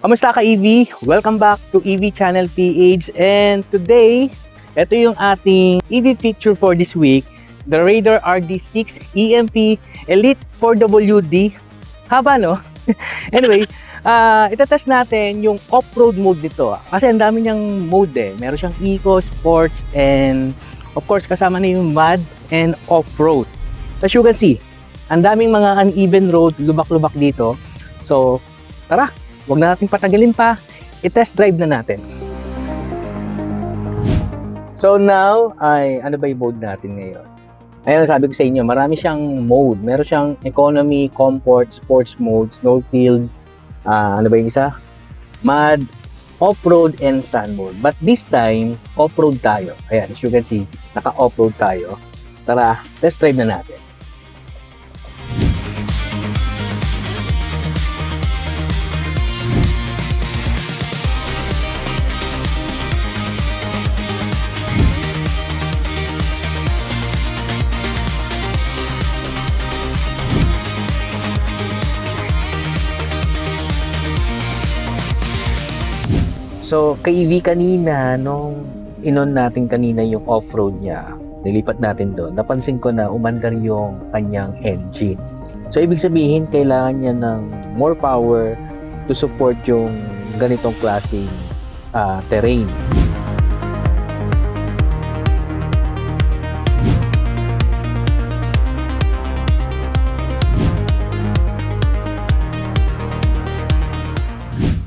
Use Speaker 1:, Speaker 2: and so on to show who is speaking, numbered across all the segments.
Speaker 1: Kamusta ka, EV? Welcome back to EV Channel PH. And today, ito yung ating EV feature for this week. The Raider RD6 EMP Elite 4WD. Haba, no? Anyway, itatest natin yung off-road mode nito. Kasi ang dami niyang mode eh. Meron siyang eco, sports, and of course, kasama na yung mud and off-road. As you can see, ang daming mga uneven road, lubak-lubak dito. So, tara! Huwag na natin patagalin pa, i-test drive na natin. So now, ano ba yung mode natin ngayon? Ayan, sabi ko sa inyo, marami siyang mode. Meron siyang economy, comfort, sports mode, snowfield, ano ba yung isa? Mud, off-road, and sun mode. But this time, off-road tayo. Ayan, as you can see, naka-off-road tayo. Tara, test drive na natin. So, kay EV kanina, nung inon natin kanina yung off-road niya, nilipat natin doon, napansin ko na umandar yung kanyang engine. So, ibig sabihin, kailangan niya ng more power to support yung ganitong klaseng terrain.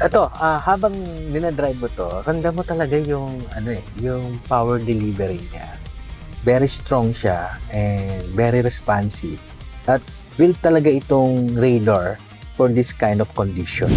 Speaker 1: Ito, habang dinadrive mo to, ramdam mo talaga yung yung power delivery niya. Very strong siya and very responsive. At built talaga itong Raider for this kind of condition.